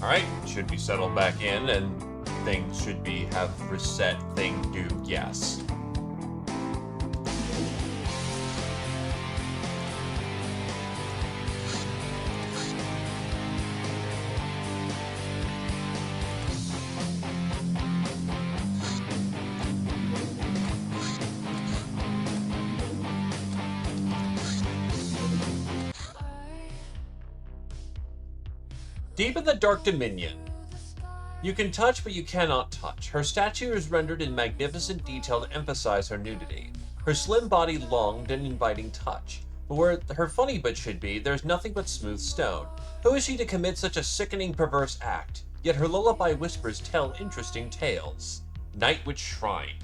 Alright, should be settled back in, and things should have reset thing do, yes. Deep in the Dark Dominion. You can touch, but you cannot touch. Her statue is rendered in magnificent detail to emphasize her nudity. Her slim body longed and inviting touch. But where her funny bit should be, there's nothing but smooth stone. Who is she to commit such a sickening, perverse act? Yet her lullaby whispers tell interesting tales. Night Witch Shrine.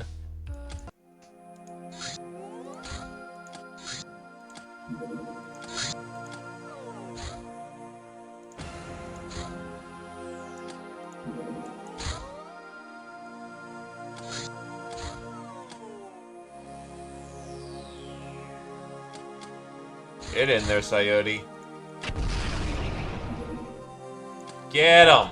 Get in there, Coyote. Get him!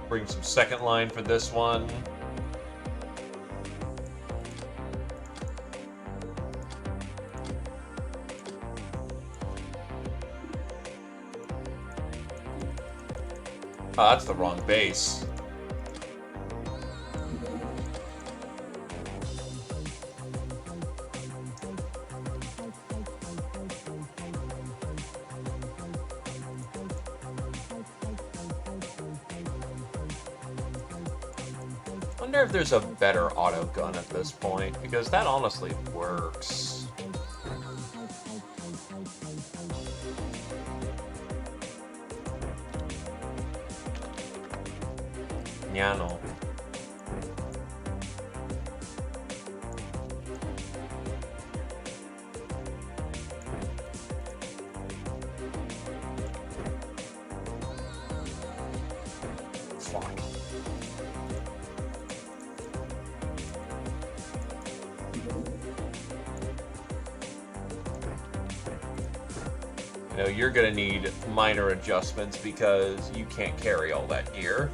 Bring some second line for this one. Oh, that's the wrong base. I wonder if there's a better auto gun at this point, because that honestly works. Nyano. Fuck. You know, you're gonna need minor adjustments because you can't carry all that gear.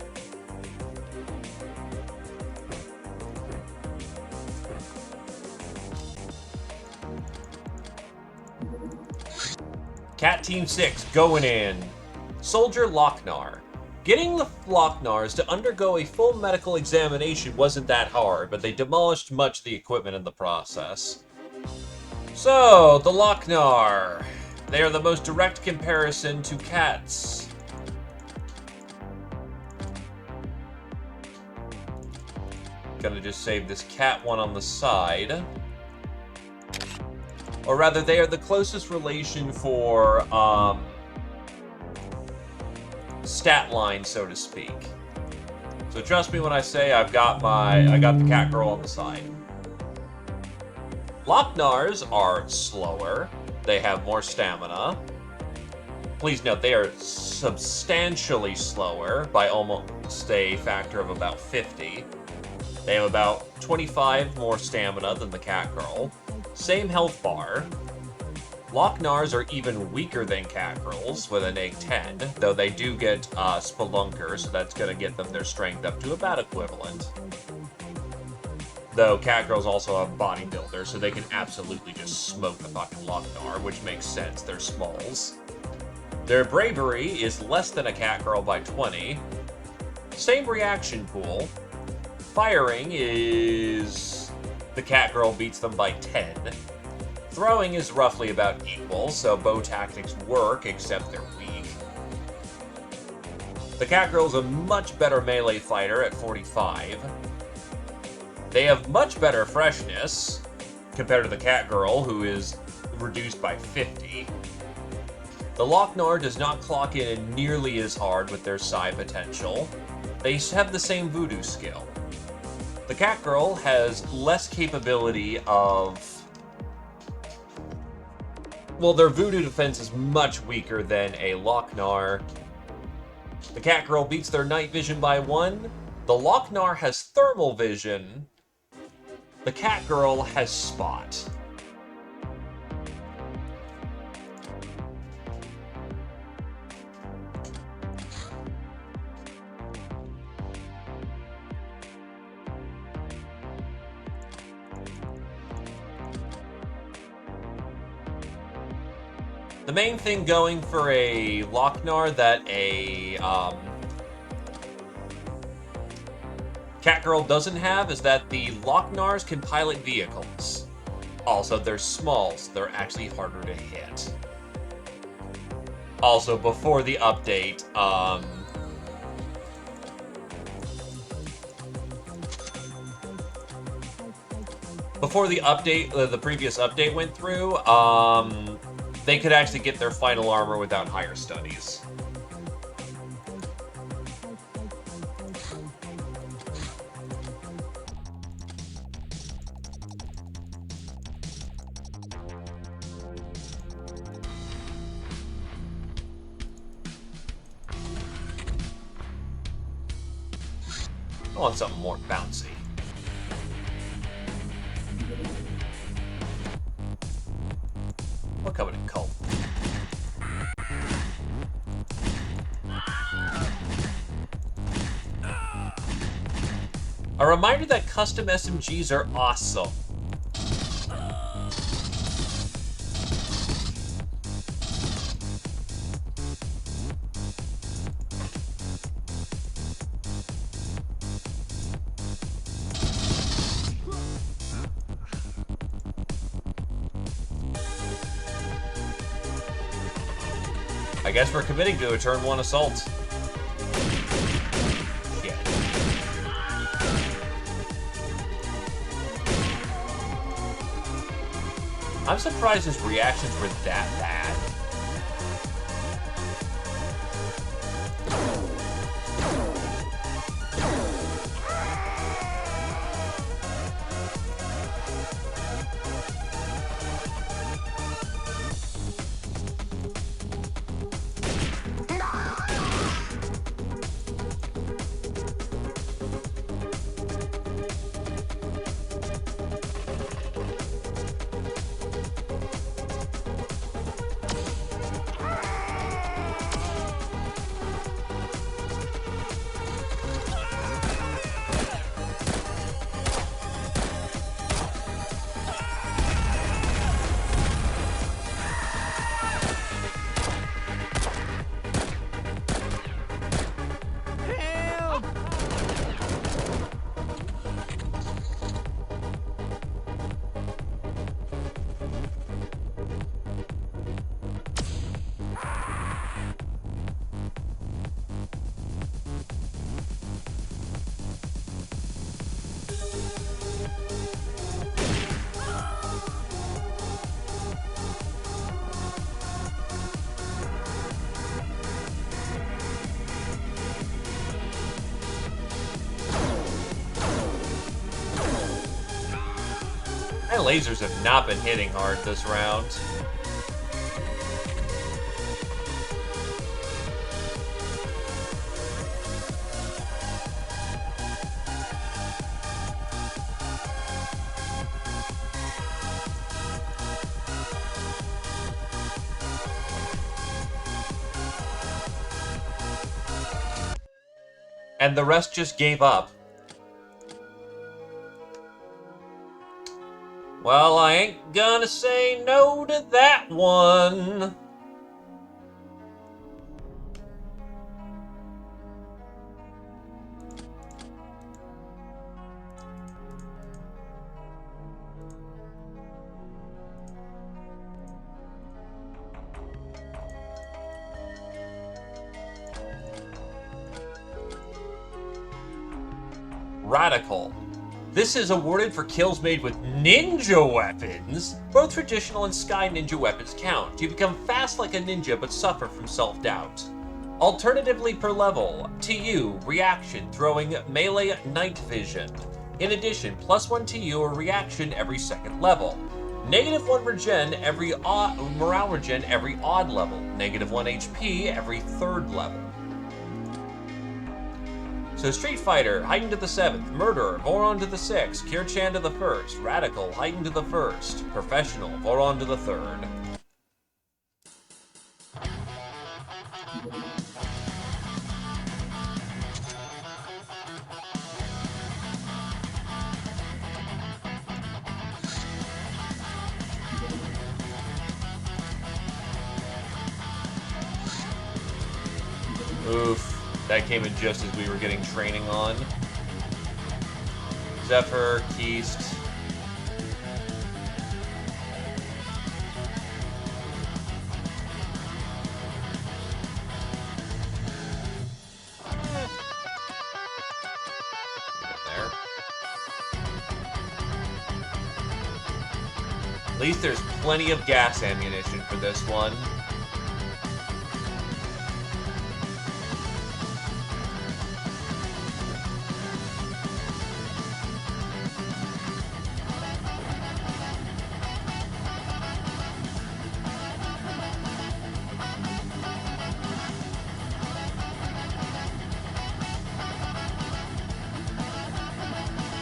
Cat Team 6 going in. Soldier Lochnar. Getting the Lochnars to undergo a full medical examination wasn't that hard, but they demolished much of the equipment in the process. So, the Lochnar. They are the most direct comparison to cats. Gonna just save this cat one on the side. Or rather, they are the closest relation for, stat line, so to speak. So trust me when I say I got the cat girl on the side. Lochnars are slower. They have more stamina. Please note, they are substantially slower by almost a factor of about 50. They have about 25 more stamina than the cat girl. Same health bar. Lochnars are even weaker than Catgirls with an egg 10, though they do get Spelunker, so that's going to get them their strength up to about equivalent. Though Catgirls also have Bodybuilder, so they can absolutely just smoke the fucking Lochnar, which makes sense, they're smalls. Their bravery is less than a Catgirl by 20. Same reaction pool. Firing is... the Catgirl beats them by 10. Throwing is roughly about equal, so bow tactics work, except they're weak. The Catgirl's a much better melee fighter at 45. They have much better freshness, compared to the Catgirl, who is reduced by 50. The Lochnar does not clock in nearly as hard with their psi potential. They have the same voodoo skill. The cat girl has less capability of... Well, their voodoo defense is much weaker than a Lochnar. The cat girl beats their night vision by 1. The Lochnar has thermal vision. The cat girl has spot. The main thing going for a Lochnar that a cat girl doesn't have is that the Lochnars can pilot vehicles. Also, they're small, so they're actually harder to hit. Also, before the update, the previous update went through, they could actually get their final armor without higher studies. I want something more bouncy. We're coming in cult. A reminder that custom SMGs are awesome. I guess we're committing to a turn 1 assault. Yeah. I'm surprised his reactions were that bad. My lasers have not been hitting hard this round. And the rest just gave up. Well, I ain't gonna say no to that one. Radical. This is awarded for kills made with ninja weapons. Both traditional and sky ninja weapons count. You become fast like a ninja, but suffer from self-doubt. Alternatively per level, TU, reaction, throwing melee night vision. In addition, +1 TU or reaction every second level. -1 regen every morale regen every odd level. -1 HP every third level. So Street Fighter, heightened to the 7th. Murderer, Voron to the 6th. Kirchan to the 1st. Radical, heightened to the 1st. Professional, Voron to the 3rd. Oof. That came in just as we were getting training on. Zephyr, Keist. There. At least there's plenty of gas ammunition for this one.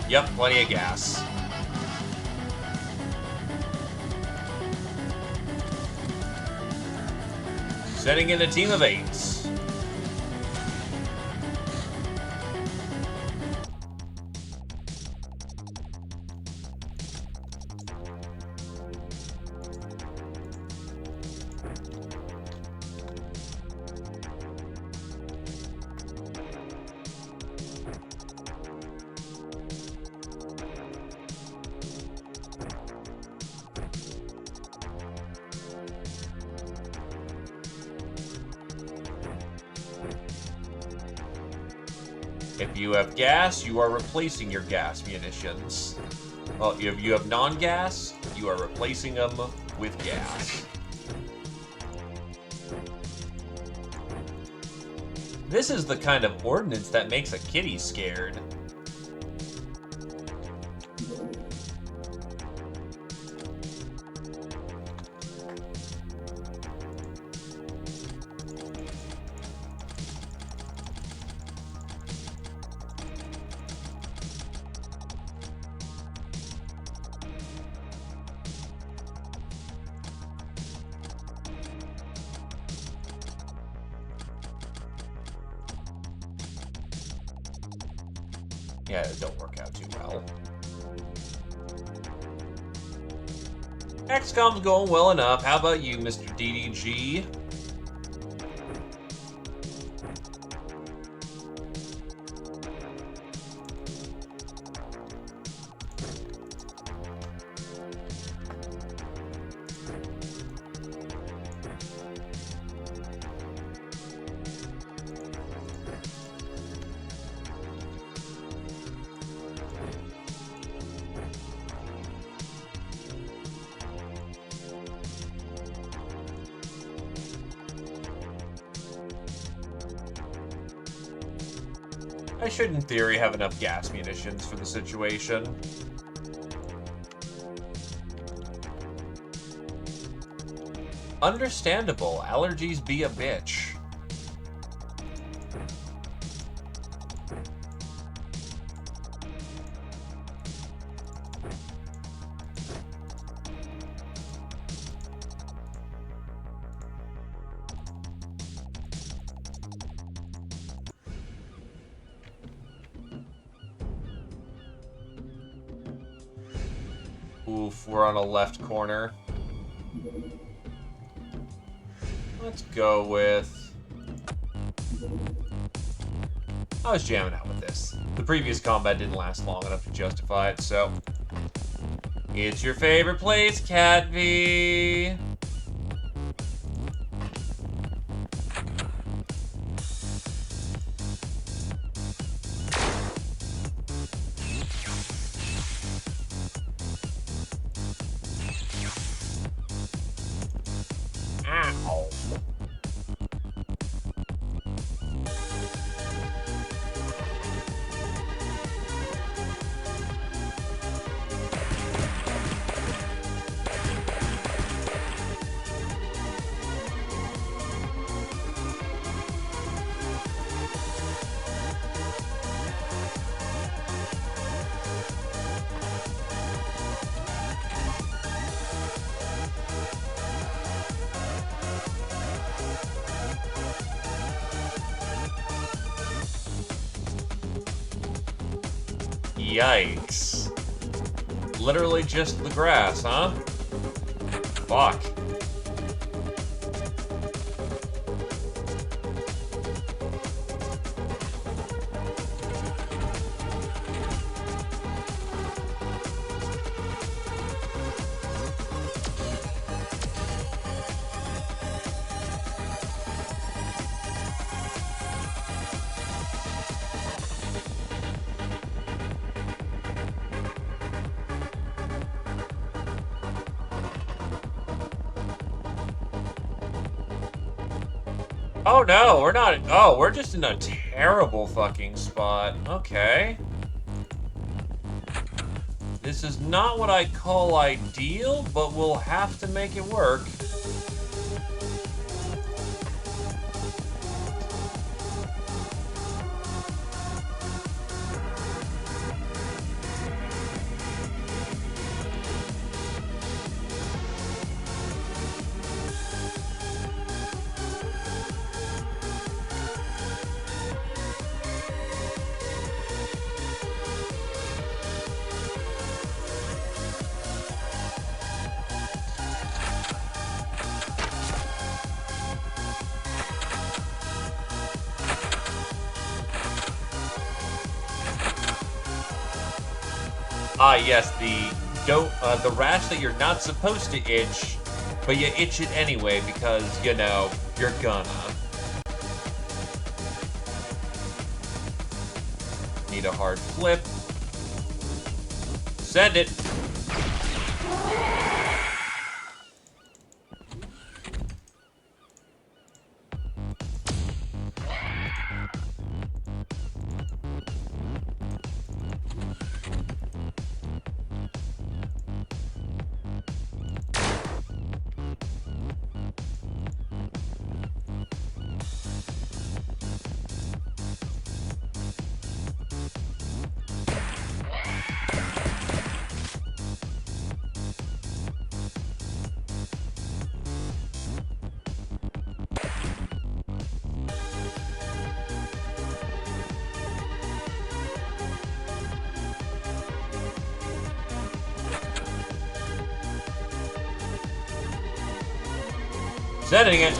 Yep, plenty of gas. Sending in a team of 8. If you have gas, you are replacing your gas munitions. Well, if you have non-gas, you are replacing them with gas. This is the kind of ordnance that makes a kitty scared. Yeah, it don't work out too well. XCOM's going well enough. How about you, Mr. DDG? I should, in theory, have enough gas munitions for the situation. Understandable. Allergies be a bitch. Oof, we're on a left corner. Let's go with... I was jamming out with this. The previous combat didn't last long enough to justify it, so... It's your favorite place, Cat V. Yikes. Literally just the grass, huh? Fuck. Oh no, we're not. Oh, we're just in a terrible fucking spot. Okay. This is not what I call ideal, but we'll have to make it work. Ah, yes, the rash that you're not supposed to itch, but you itch it anyway because, you know, you're gonna. Need a hard flip. Send it. Setting it.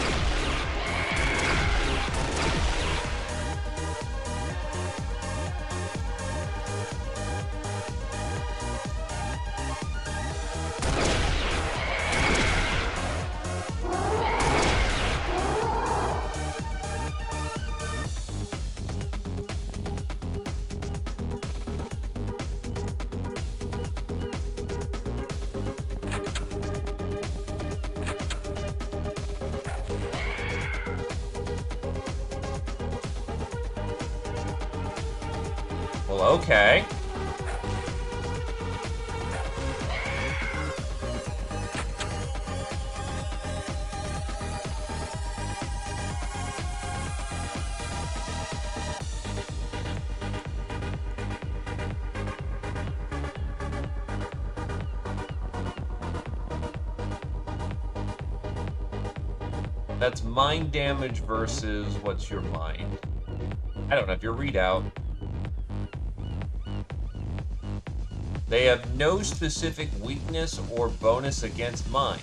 Well, okay. That's mind damage versus what's your mind? I don't have your readout. They have no specific weakness or bonus against mind.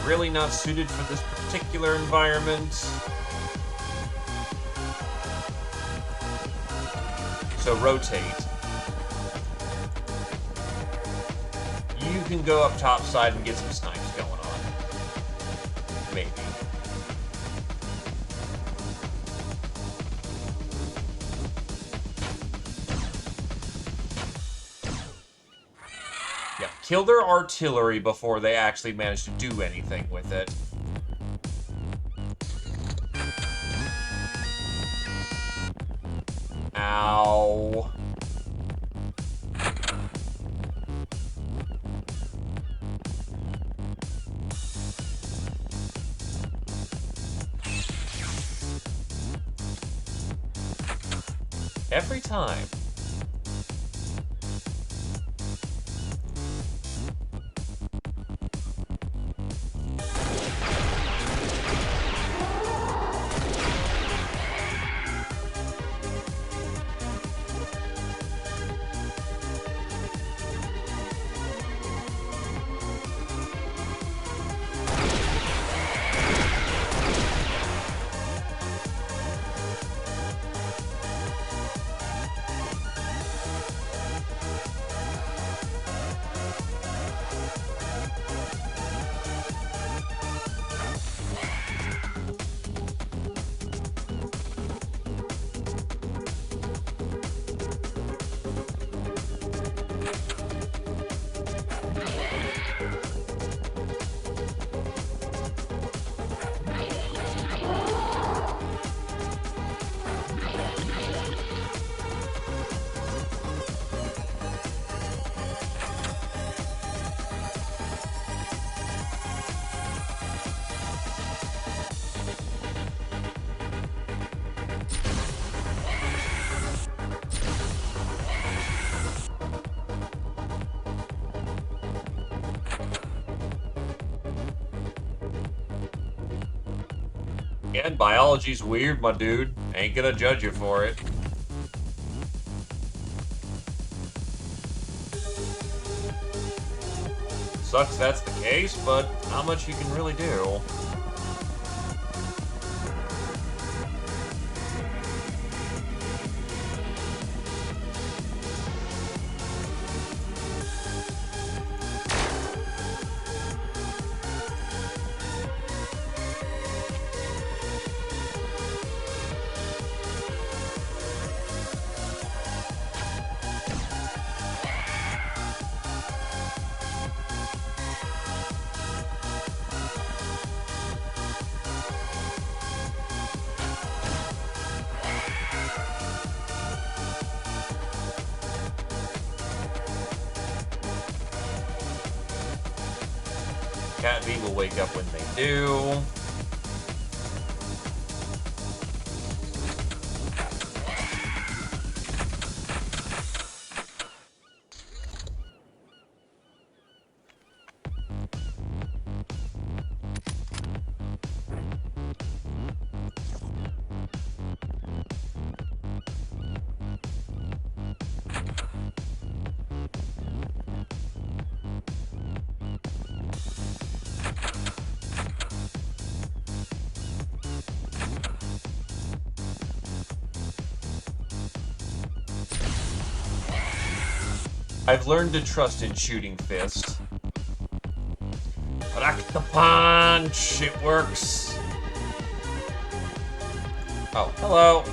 Really not suited for this particular environment. So rotate. You can go up top side and get some snipes going on. Maybe. Yeah, kill their artillery before they actually manage to do anything with it. Ow. Every time. Again, biology's weird, my dude. Ain't gonna judge you for it. Sucks that's the case, but not much you can really do. Cat V will wake up when they do. I've learned to trust in shooting fist. Rock the punch! It works! Oh, hello!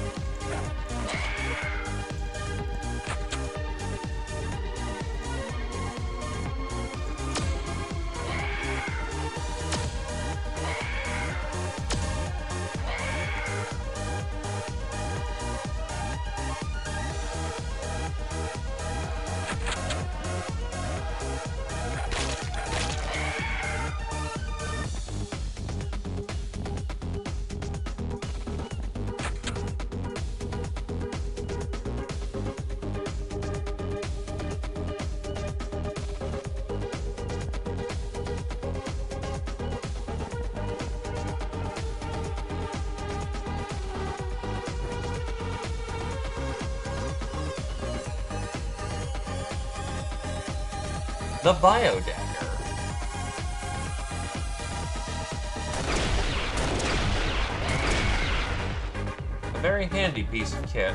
The Bio Dagger. A very handy piece of kit.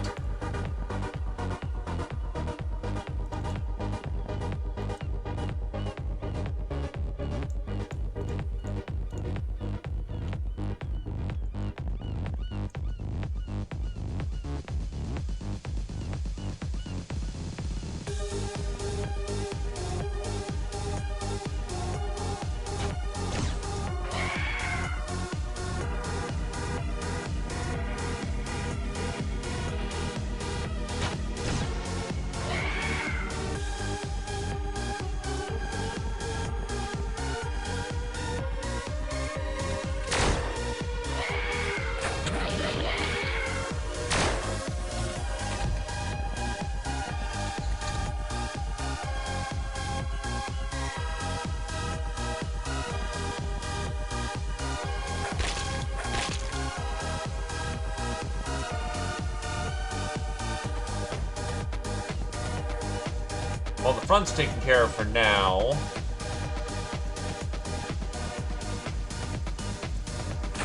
Well, the front's taken care of for now.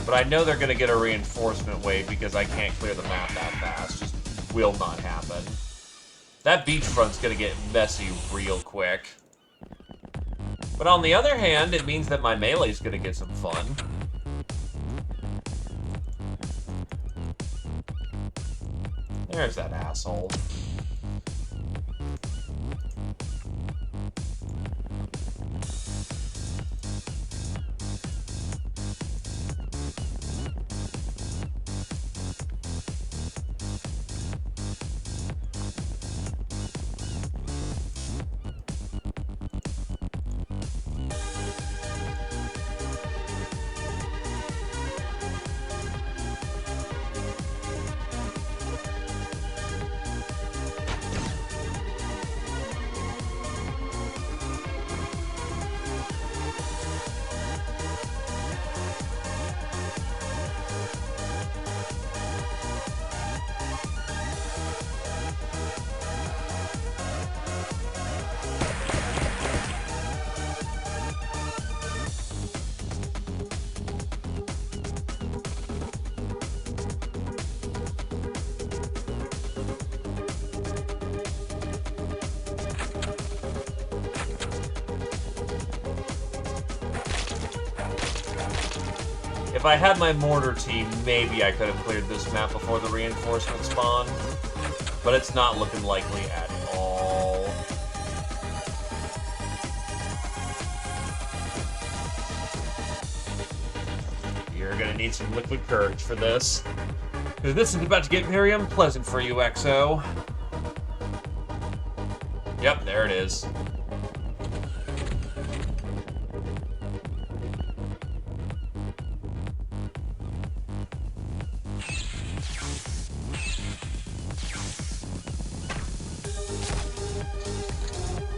But I know they're going to get a reinforcement wave because I can't clear the map that fast. Just will not happen. That beachfront's going to get messy real quick. But on the other hand, it means that my melee's going to get some fun. There's that asshole. If I had my mortar team, maybe I could have cleared this map before the reinforcement spawn. But it's not looking likely at all. You're gonna need some liquid courage for this. Because this is about to get very unpleasant for you, XO. Yep, there it is.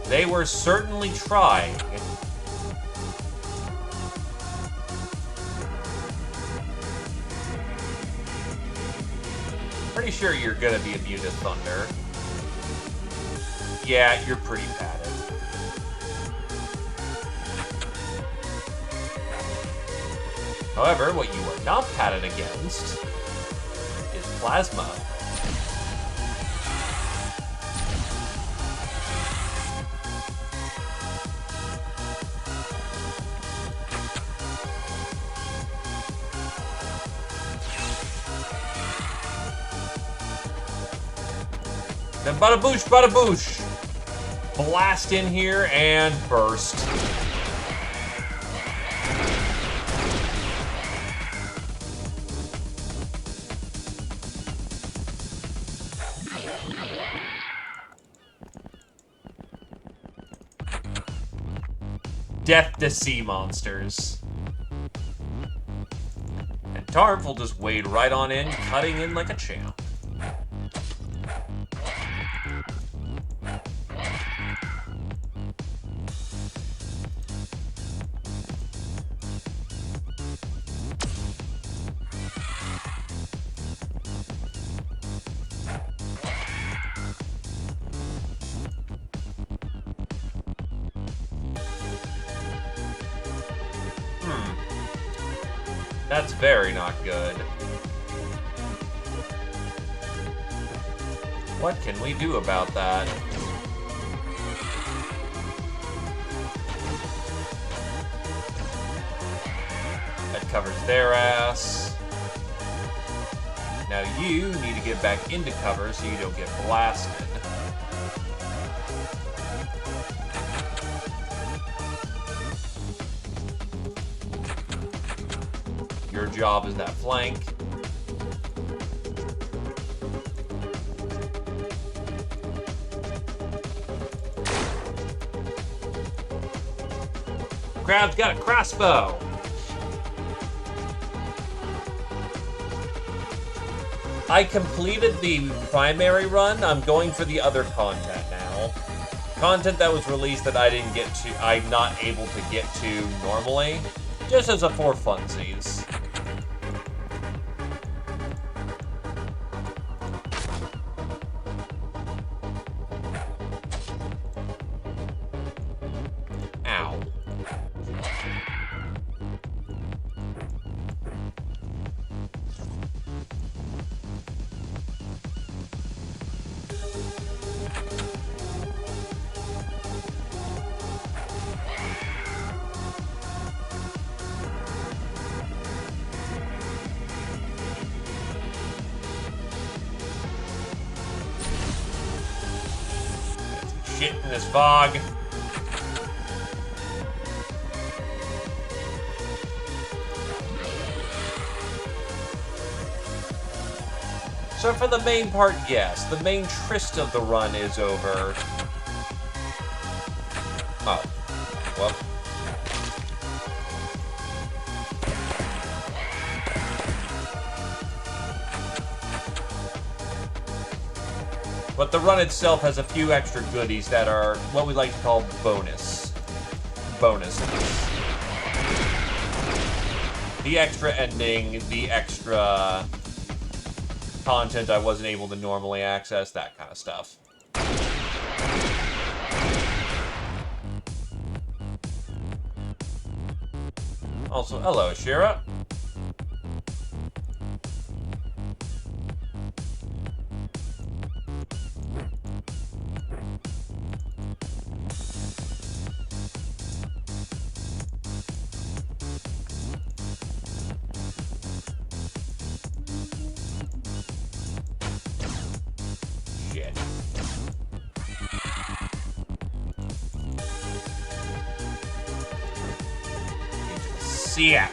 They were certainly trying. Pretty sure you're gonna be immune to thunder. Yeah, you're pretty padded. However, what you are not padded against is plasma. Then bada boosh, bada boosh. Blast in here and burst. Death to sea monsters. And Tarp will just wade right on in, cutting in like a champ. That's very not good. What can we do about that? That covers their ass. Now you need to get back into cover so you don't get blasted. Your job is that flank. Crab's got a crossbow. I completed the primary run. I'm going for the other content now. Content that was released that I didn't get to, I'm not able to get to normally. Just as a for funsies. this fog. So for the main part, yes. The main tryst of the run is over. Oh. Well. But the run itself has a few extra goodies that are what we like to call bonuses. The extra ending, the extra content I wasn't able to normally access, that kind of stuff. Also, hello, Shira. Shit. See ya.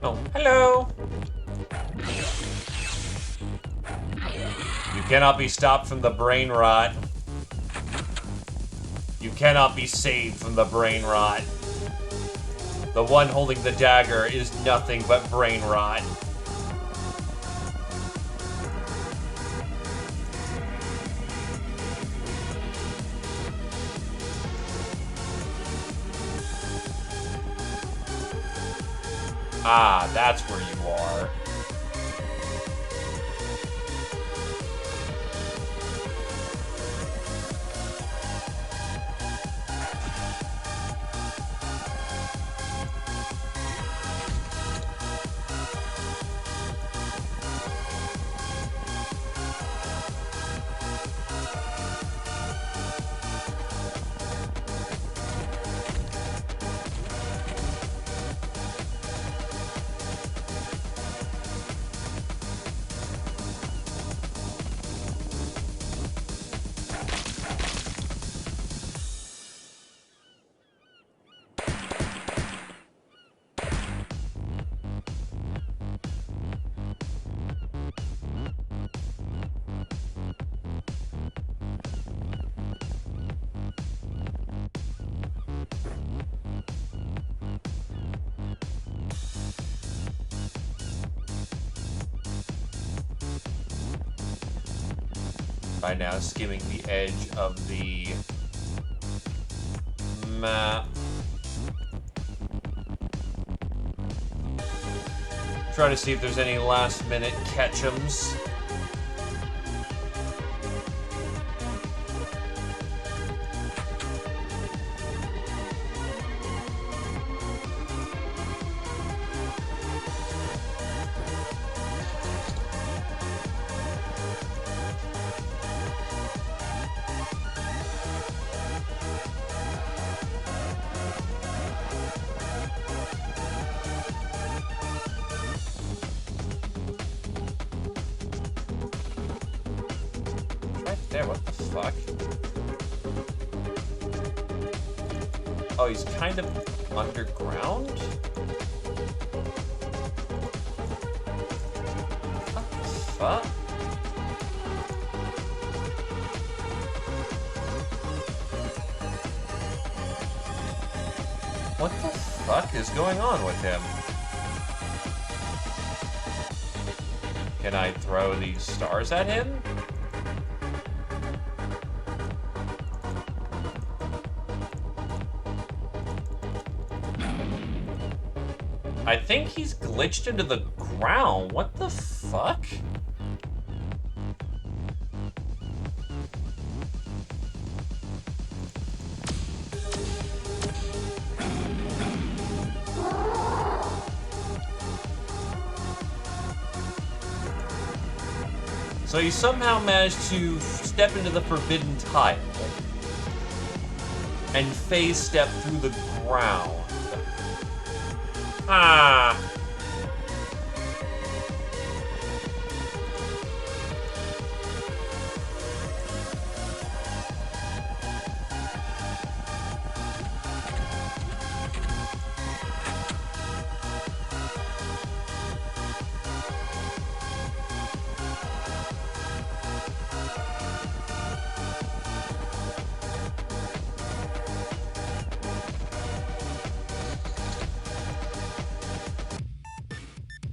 Oh, hello! You cannot be stopped from the brain rot. You cannot be saved from the brain rot. The one holding the dagger is nothing but brain rot. Ah, that's where you are. By now, skimming the edge of the map. Try to see if there's any last-minute catch-ems. There, what the fuck? Oh, he's kind of underground? fuck? What the fuck is going on with him? Can I throw these stars at him? I think he's glitched into the ground. What the fuck? So he somehow managed to step into the forbidden tile and phase step through the ground. Ah.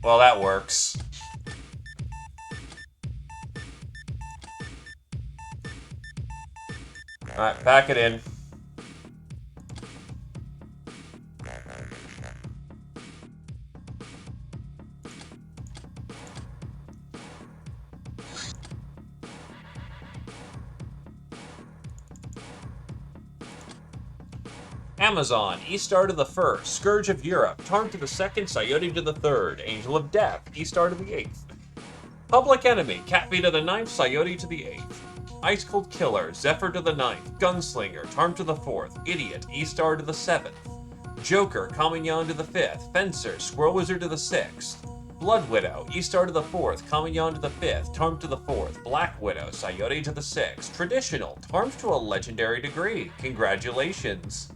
Well, that works. Alright, pack it in. Amazon, Eastar to the 1st, Scourge of Europe, Tarn to the 2nd, Coyote to the 3rd, Angel of Death, Eastar to the 8th. Public Enemy, Catbee to the 9th, Coyote to the 8th. Ice Cold Killer, Zephyr to the 9th, Gunslinger, Tarn to the 4th, Idiot, Eastar to the 7th. Joker, Kamignon to the 5th, Fencer, Squirrel Wizard to the 6th. Blood Widow, Eastar to the 4th, Kamignon to the 5th, Tarm to the 4th, Black Widow, Coyote to the 6th. Traditional, Tarms to a legendary degree. Congratulations.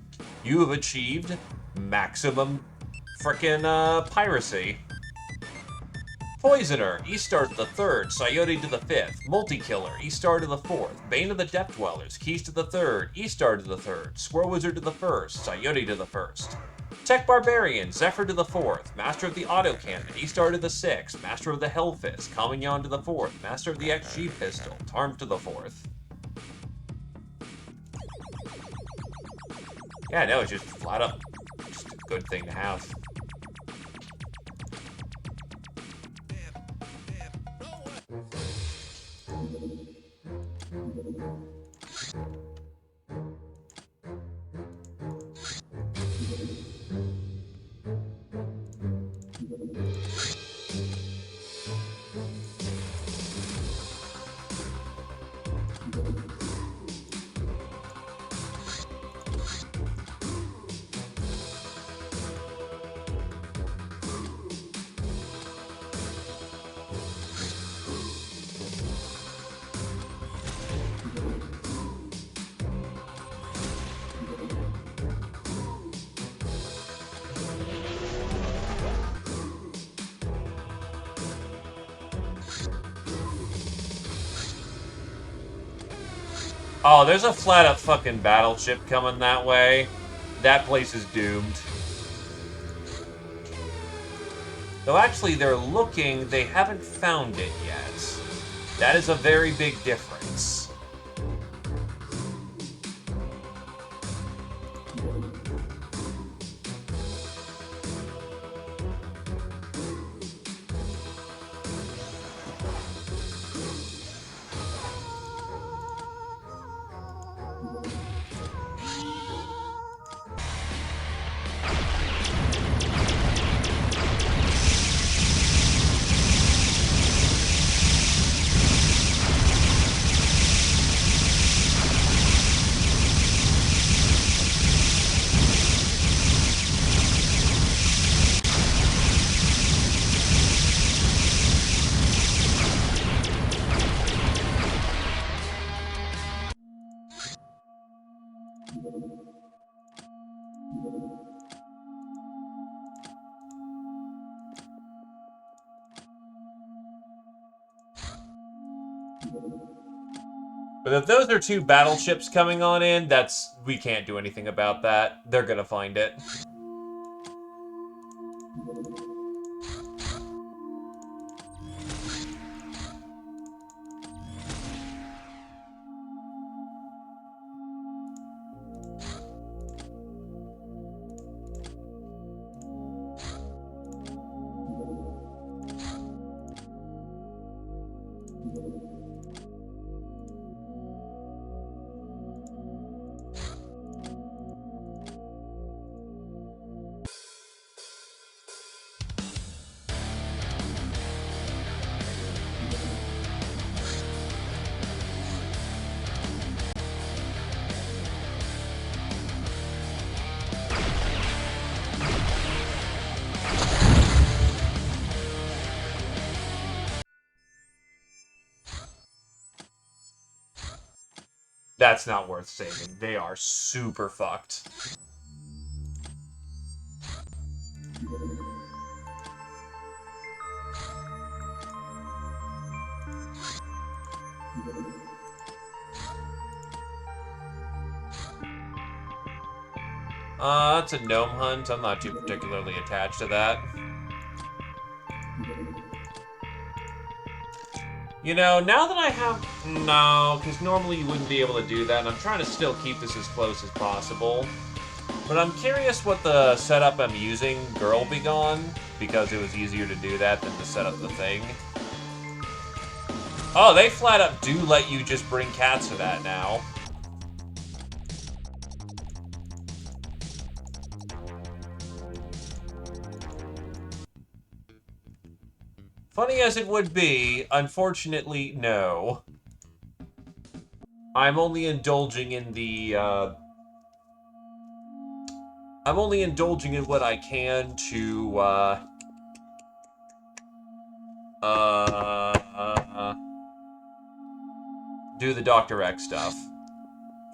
You have achieved maximum frickin' piracy. Poisoner, Eastar to the 3rd, Coyote to the 5th, Multi-Killer, Eastar to the 4th, Bane of the Depth Dwellers, Keys to the 3rd, Eastar to the 3rd, Squirrel Wizard to the 1st, Coyote to the 1st. Tech Barbarian, Zephyr to the 4th, Master of the Autocannon, Eastar to the 6th, Master of the Hellfist, Kamignon to the 4th, Master of the XG Pistol, Tarm to the 4th. Yeah, no, it's just flat up just a good thing to have. Oh, there's a flat-up fucking battleship coming that way. That place is doomed. Though actually, they're looking, they haven't found it yet. That is a very big difference. But if those are two battleships coming on in, we can't do anything about that. They're gonna find it. That's not worth saving. They are super fucked. That's a gnome hunt. I'm not too particularly attached to that. You know, now that I have... No, because normally you wouldn't be able to do that, and I'm trying to still keep this as close as possible. But I'm curious what the setup I'm using, Girl Be Gone, because it was easier to do that than to set up the thing. Oh, they flat up do let you just bring cats to that now. Funny as it would be, unfortunately, no. I'm only indulging in the, I'm only indulging in what I can to, do the Dr. X stuff.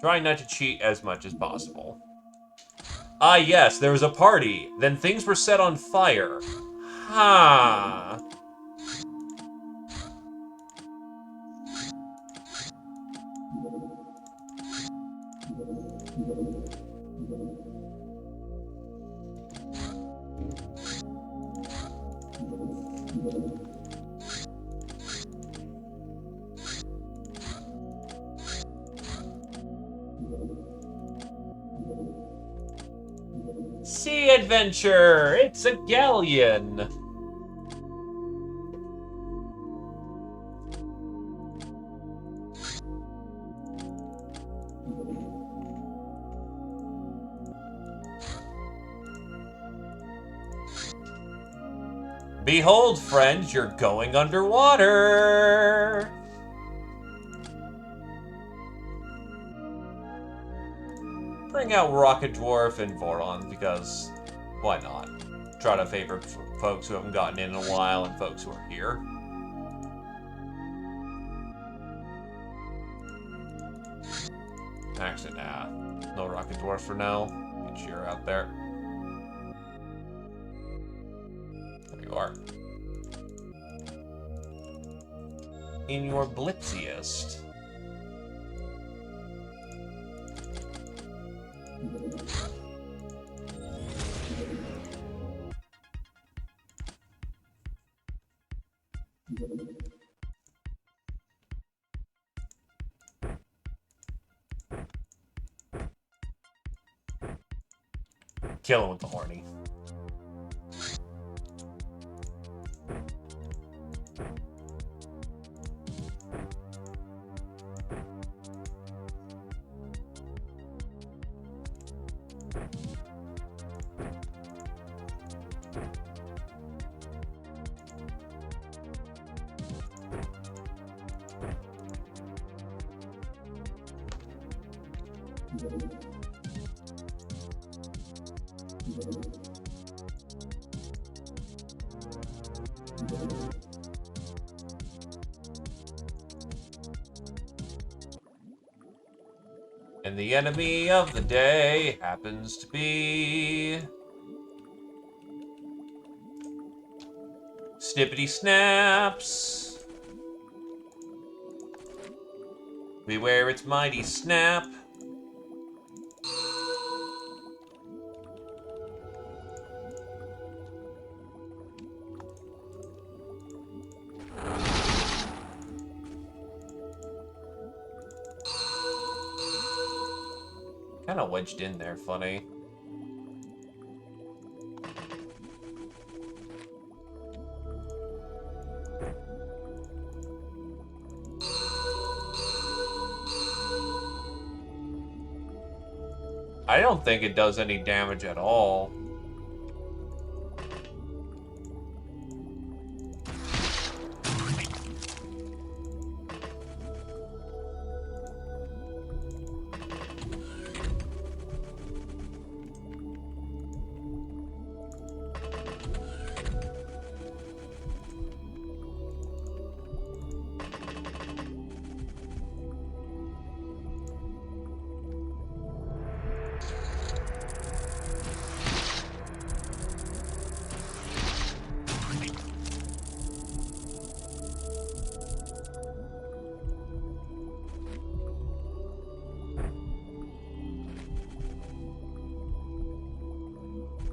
Trying not to cheat as much as possible. Ah, yes, there was a party. Then things were set on fire. Ha! Sea adventure! It's a galleon! Behold, friends, you're going underwater! Bring out Rocket Dwarf and Voron, because why not? Try to favor folks who haven't gotten in a while and folks who are here. Actually, nah. No Rocket Dwarf for now. Get you out there. There you are. In your blitziest. Kill him with the horny. And the enemy of the day happens to be... Snippety Snaps. Beware its mighty snap. Kind of wedged in there, funny. I don't think it does any damage at all.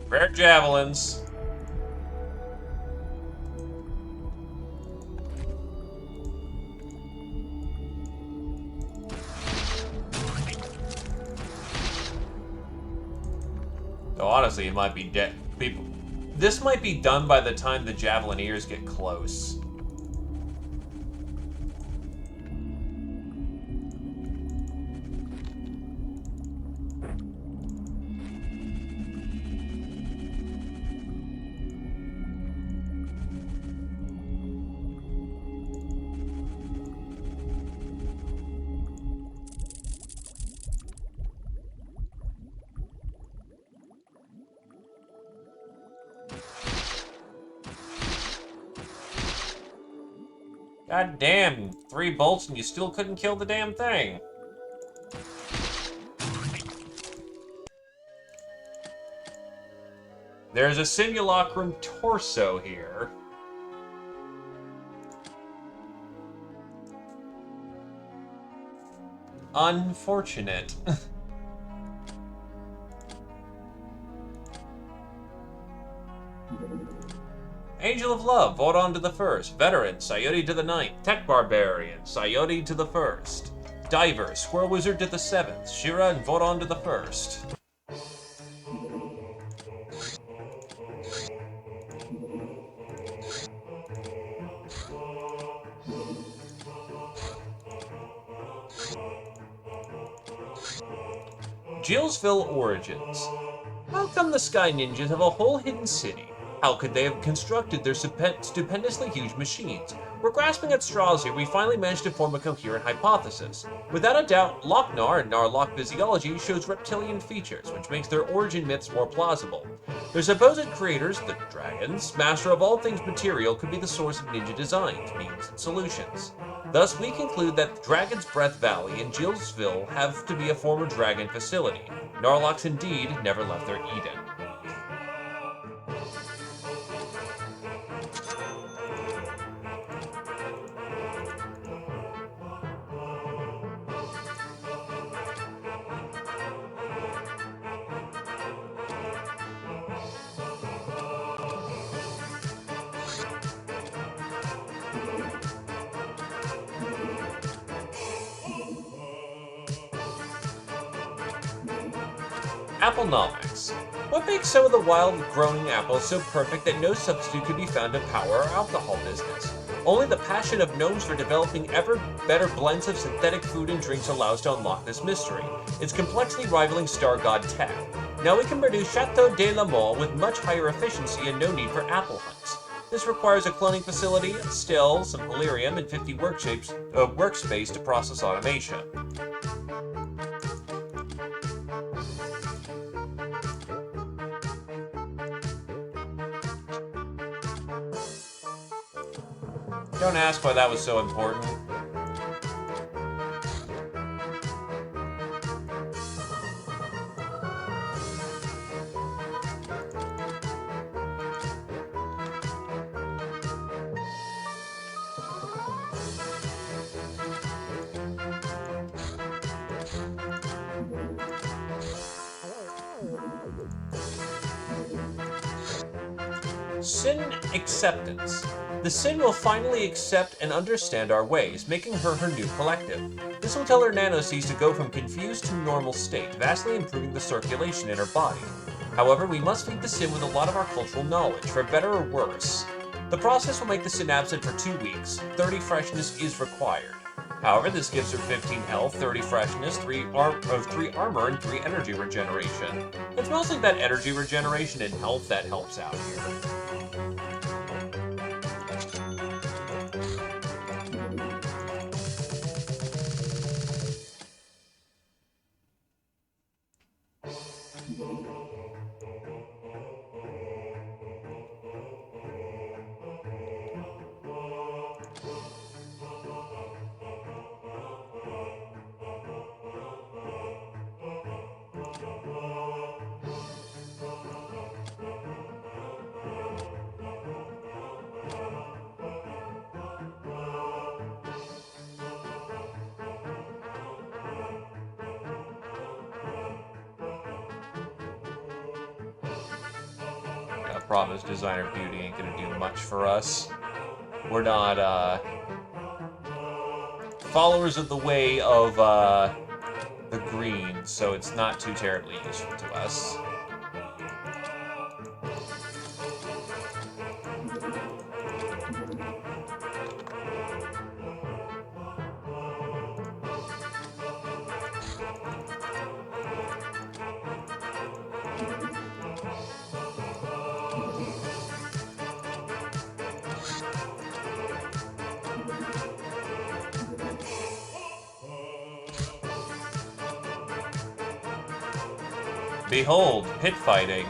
Rare javelins. So honestly, it might be dead. People, this might be done by the time the javelineers get close. God damn, 3 bolts and you still couldn't kill the damn thing. There's a simulacrum torso here. Unfortunate. Angel of Love, vote on to the first. Veteran, Sayori to the 9th. Tech Barbarian, Sayori to the 1st. Diver, Squirrel Wizard to the 7th. Shira and vote on to the 1st. Jillsville Origins. How come the Sky Ninjas have a whole hidden city? How could they have constructed their stupendously huge machines? We're grasping at straws here. We finally managed to form a coherent hypothesis. Without a doubt, Lochnar and Narlock physiology shows reptilian features, which makes their origin myths more plausible. Their supposed creators, the dragons, master of all things material, could be the source of ninja designs, means, and solutions. Thus, we conclude that Dragon's Breath Valley and Jillsville have to be a former dragon facility. Narlocks indeed never left their Eden. Applenomics. What makes some of the wild-growing apples so perfect that no substitute could be found to power our alcohol business? Only the passion of gnomes for developing ever better blends of synthetic food and drinks allows to unlock this mystery, its complexity rivaling Star God tech. Now we can produce Chateau de la Mole with much higher efficiency and no need for apple hunts. This requires a cloning facility, a still, some delirium, and 50 workspace to process automation. Don't ask why that was so important. Sin acceptance. The Sin will finally accept and understand our ways, making her new collective. This will tell her nanoseeds to go from confused to normal state, vastly improving the circulation in her body. However, we must feed the Sin with a lot of our cultural knowledge, for better or worse. The process will make the Sin absent for 2 weeks. 30 freshness is required. However, this gives her 15 health, 30 freshness, 3 armor, and 3 energy regeneration. It's mostly that energy regeneration and health that helps out here. Problem is, designer beauty ain't gonna do much for us. We're not, followers of the way of, the green, so it's not too terribly useful to us. Behold, pit fighting.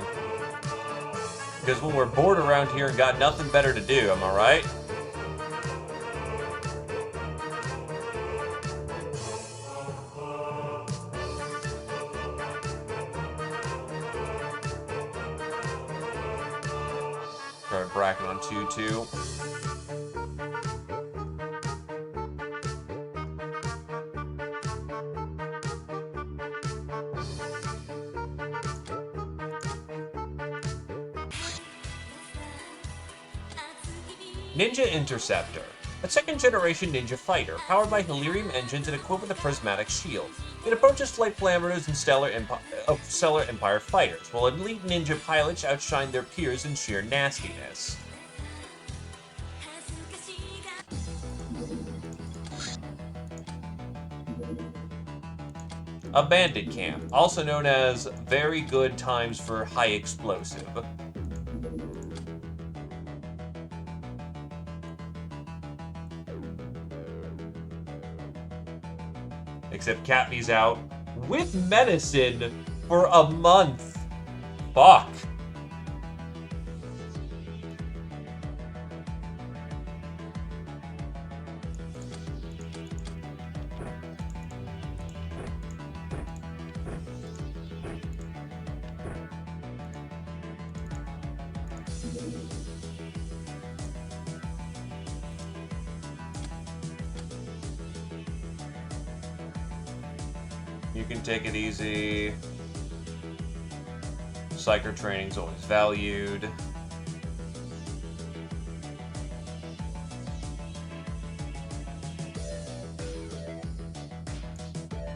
Because when we're bored around here and got nothing better to do, am I right? Start bracket on 2-2. Ninja Interceptor. A second-generation ninja fighter, powered by Hilarium engines and equipped with a prismatic shield. It approaches flight parameters and Stellar Empire fighters, while elite ninja pilots outshine their peers in sheer nastiness. A bandit camp, also known as very good times for high explosive. Except Katney's out with medicine for a month. Fuck. You can take it easy. Psyker training's always valued.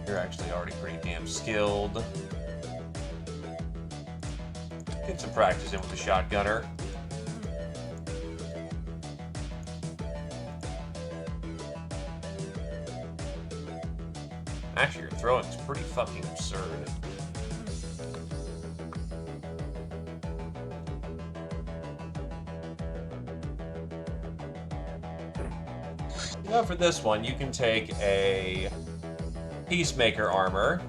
You're actually already pretty damn skilled. Get some practice in with the shotgunner. Actually, your throwing's pretty fucking absurd. Now for this one, you can take a Peacemaker armor.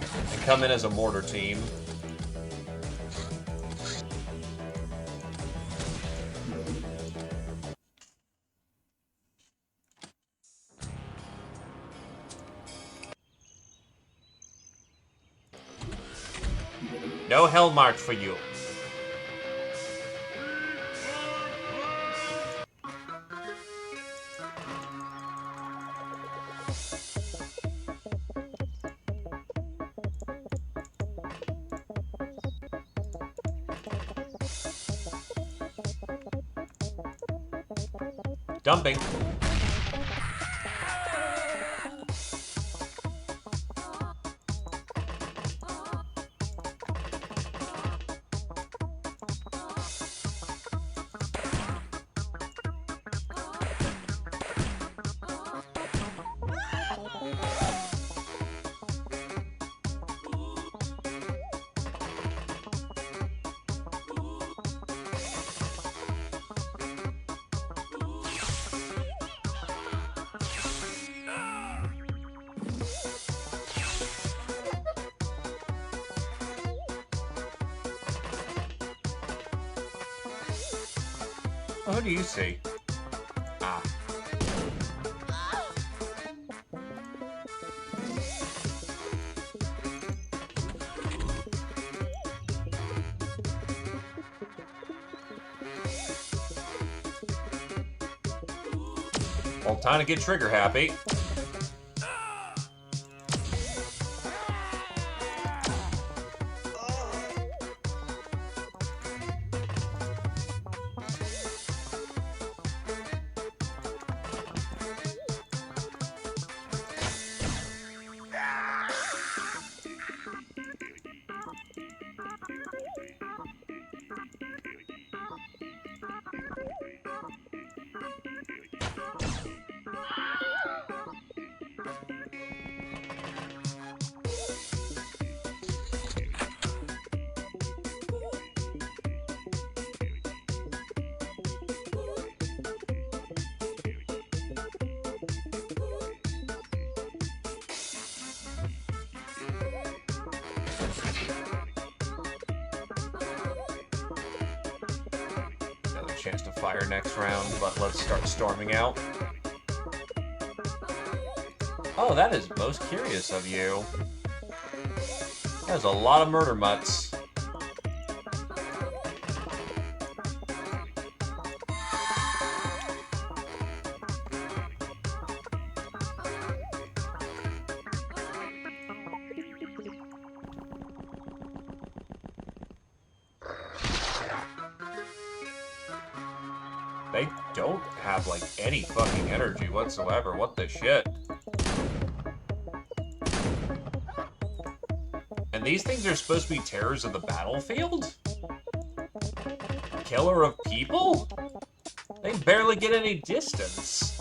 And come in as a mortar team. No Hell March for you. Dumping. Oh, who do you see? Ah. Well, time to get trigger happy. Chance to fire next round, but let's start storming out. Oh, that is most curious of you. That is a lot of murder mutts. They don't have, like, any fucking energy whatsoever. What the shit? And these things are supposed to be terrors of the battlefield? Killer of people? They barely get any distance.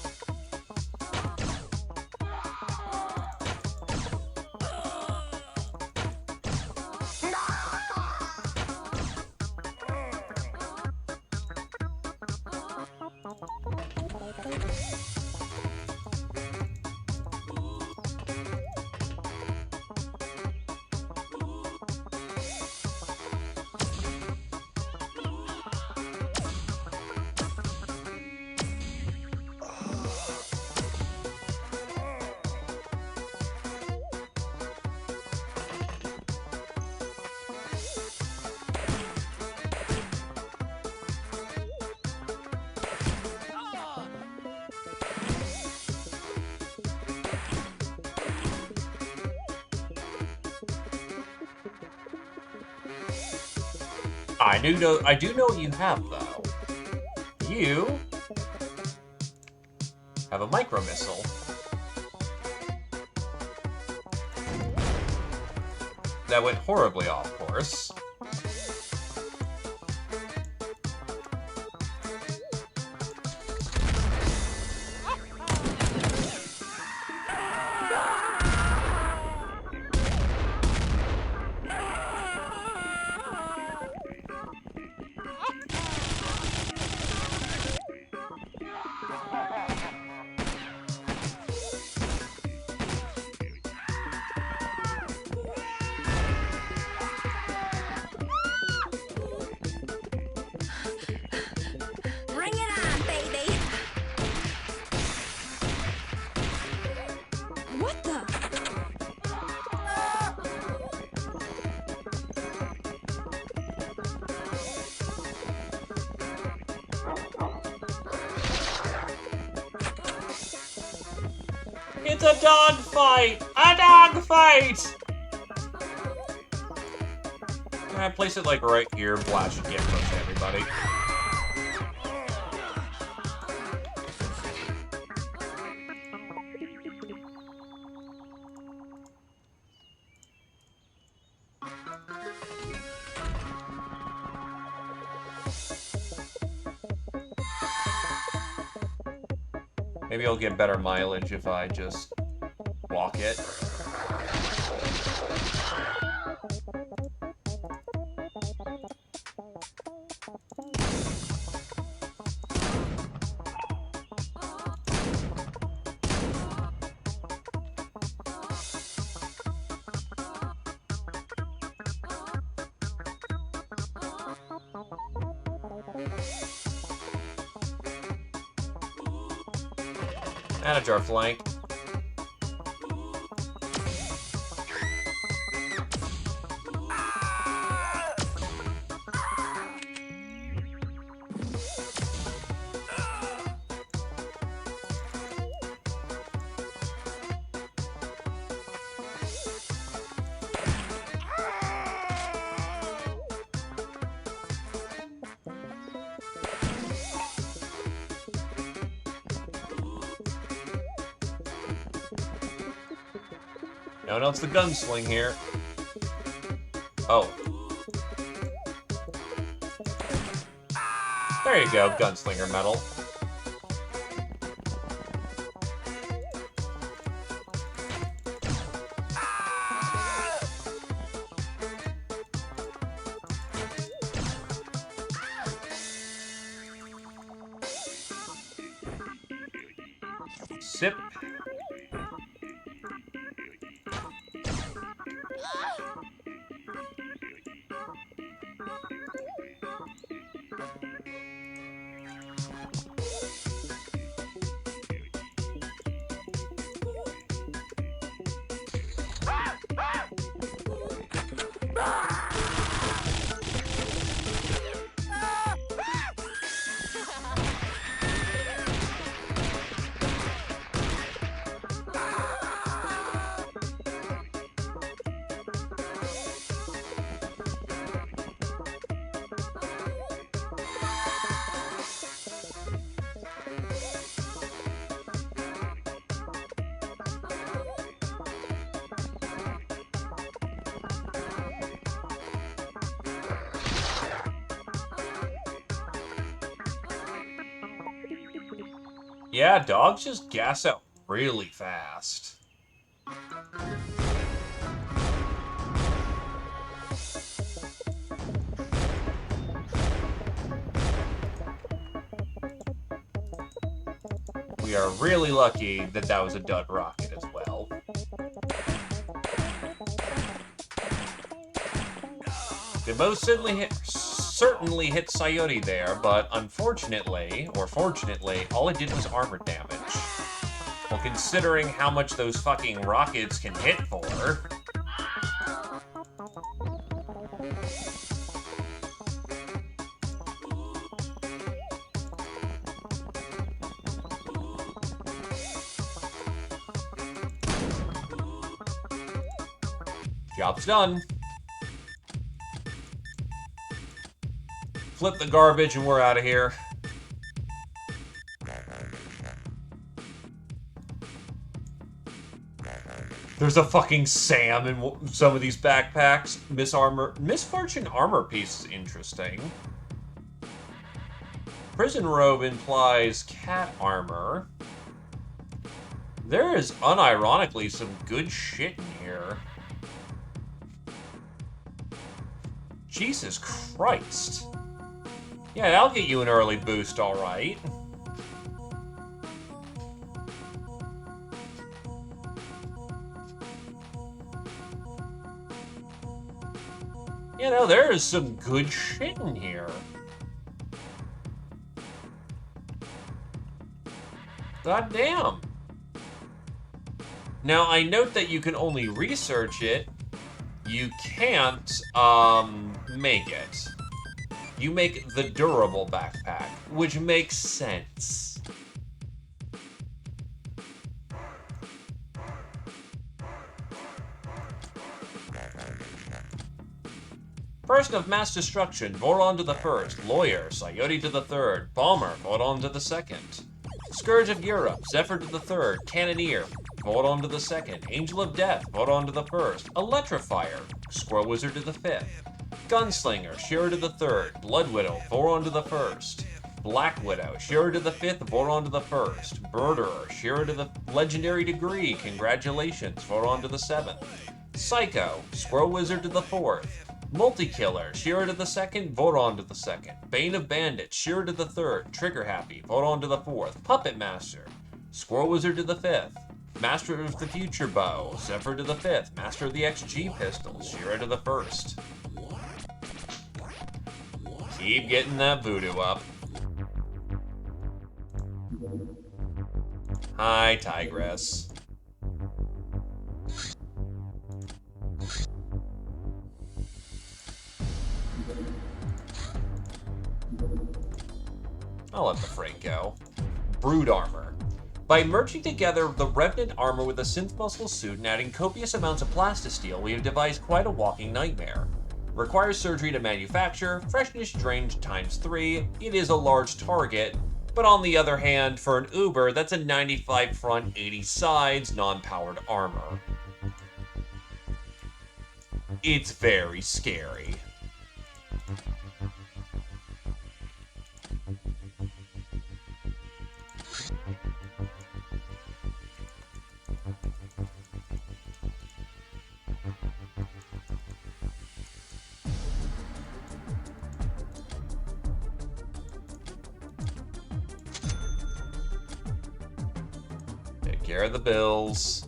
I do know what you have, though. You have a micro missile. That went horribly off course. It's a dogfight! A dogfight! Can I place it like right here? Blast should get close to everybody. Maybe I'll get better mileage if I just walk it. Manage our flank. No one else the gunsling here. Oh. There you go, gunslinger medal. Sip. Yeah, dogs just gas out really fast. We are really lucky that that was a dud rocket as well. It most certainly hit Coyote there, but unfortunately, or fortunately, all it did was armor damage. Well, considering how much those fucking rockets can hit for... Job's done. Flip the garbage and we're out of here. There's a fucking Sam in some of these backpacks. Misfortune armor piece is interesting. Prison robe implies cat armor. There is unironically some good shit in here. Jesus Christ. Yeah, that'll get you an early boost, alright. You know, there is some good shit in here. God damn. Now, I note that you can only research it. You can't, make it. You make the durable backpack, which makes sense. Person of mass destruction, Voron to the first. Lawyer, Coyote to the third. Bomber, Voron to the second. Scourge of Europe, Zephyr to the third. Cannoneer, Voron to the second. Angel of Death, Voron to the first. Electrifier, Squirrel Wizard to the fifth. Gunslinger, Shira to the third. Blood Widow, Voron to the first. Black Widow, Shira to the 5th, Voron to the 1st. Murderer, Shira to the Legendary Degree, congratulations, Voron to the 7th. Psycho, Squirrel Wizard to the 4th. Multi-Killer, Shira to the 2nd, Voron to the 2nd. Bane of Bandits, Shira to the 3rd, Trigger Happy, Voron to the 4th. Puppet Master, Squirrel Wizard to the 5th. Master of the Future Bow, Zephyr to the 5th. Master of the XG Pistol, Shira to the 1st. Keep getting that voodoo up. Hi, Tigress. I'll let the freight go. Brood Armor. By merging together the Revenant armor with a synth muscle suit and adding copious amounts of plastisteel, we have devised quite a walking nightmare. Requires surgery to manufacture, freshness drained ×3, it is a large target, but on the other hand, for an Uber, that's a 95 front, 80 sides, non-powered armor. It's very scary. Take care of the bills.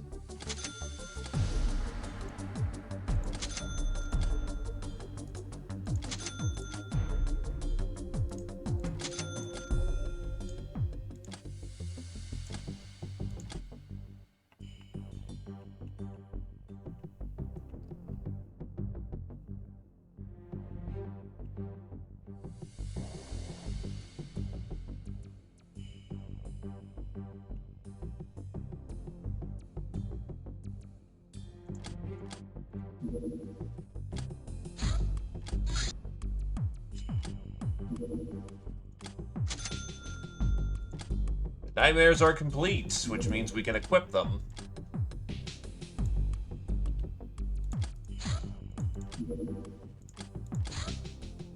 Nightmares are complete, which means we can equip them.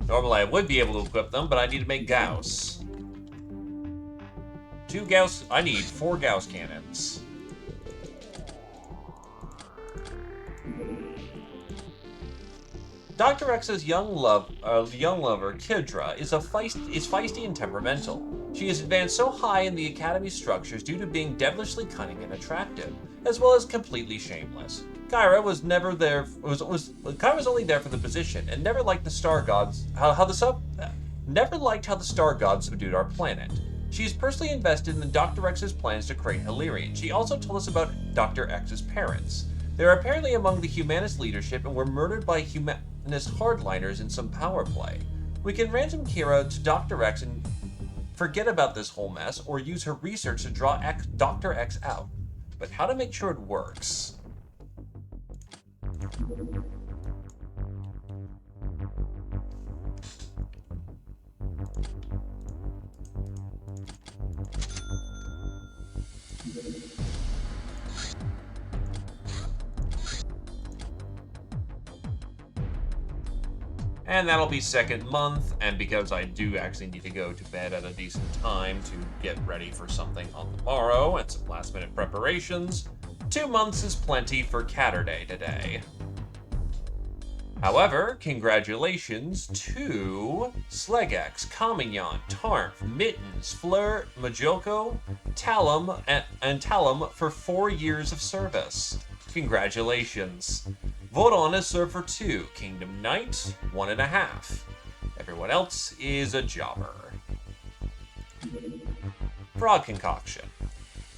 Normally I would be able to equip them, but I need to make Gauss. I need 4 Gauss cannons. Dr. X's young lover, Kidra, is feisty and temperamental. She is advanced so high in the Academy's structures due to being devilishly cunning and attractive, as well as completely shameless. Kyra was only there for the position, and never liked the star gods never liked how the star gods subdued our planet. She is personally invested in Dr. X's plans to create Hilarion. She also told us about Dr. X's parents. They are apparently among the Humanist leadership and were murdered by Humanist hardliners in some power play. We can ransom Kira to Dr. X and forget about this whole mess, or use her research to draw Dr. X out. But how to make sure it works? And that'll be second month, and because I do actually need to go to bed at a decent time to get ready for something on the morrow and some last minute preparations, 2 months is plenty for Caturday today. However, congratulations to Slegex, Kamignon, Tarf, Mittens, Fleur, Majoko, Talum, and Talum for 4 years of service. Congratulations. Voron is served for 2, Kingdom Knight, 1.5. Everyone else is a jobber. Frog Concoction.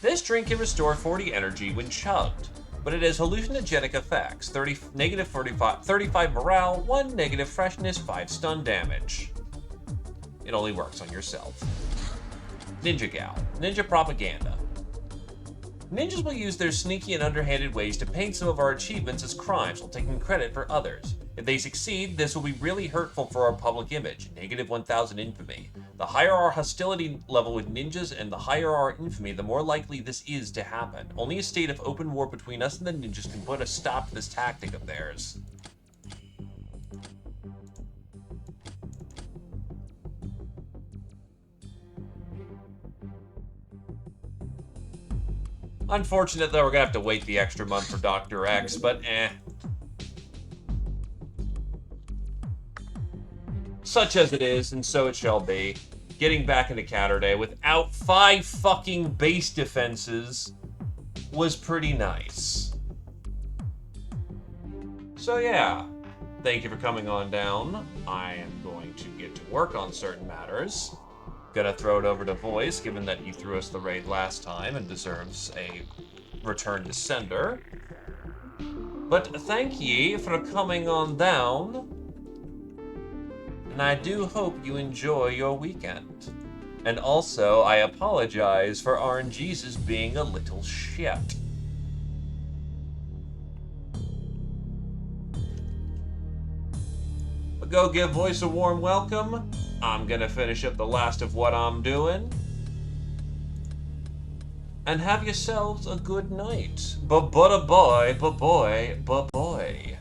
This drink can restore 40 energy when chugged, but it has hallucinogenic effects, negative 35 morale, 1 negative freshness, 5 stun damage. It only works on yourself. Ninja Gal. Ninja Propaganda. Ninjas will use their sneaky and underhanded ways to paint some of our achievements as crimes while taking credit for others. If they succeed, this will be really hurtful for our public image, negative 1000 infamy. The higher our hostility level with ninjas and the higher our infamy, the more likely this is to happen. Only a state of open war between us and the ninjas can put a stop to this tactic of theirs. Unfortunate that we're gonna have to wait the extra month for Dr. X, but eh. Such as it is, and so it shall be. Getting back into Caturday without 5 fucking base defenses was pretty nice. So yeah, thank you for coming on down. I am going to get to work on certain matters. Gonna throw it over to Voice, given that he threw us the raid last time and deserves a return to sender. But thank ye for coming on down, and I do hope you enjoy your weekend. And also, I apologize for RNG's being a little shit. But go give Voice a warm welcome. I'm gonna finish up the last of what I'm doing. And have yourselves a good night. Ba-ba-da-boy, ba-boy, ba-boy.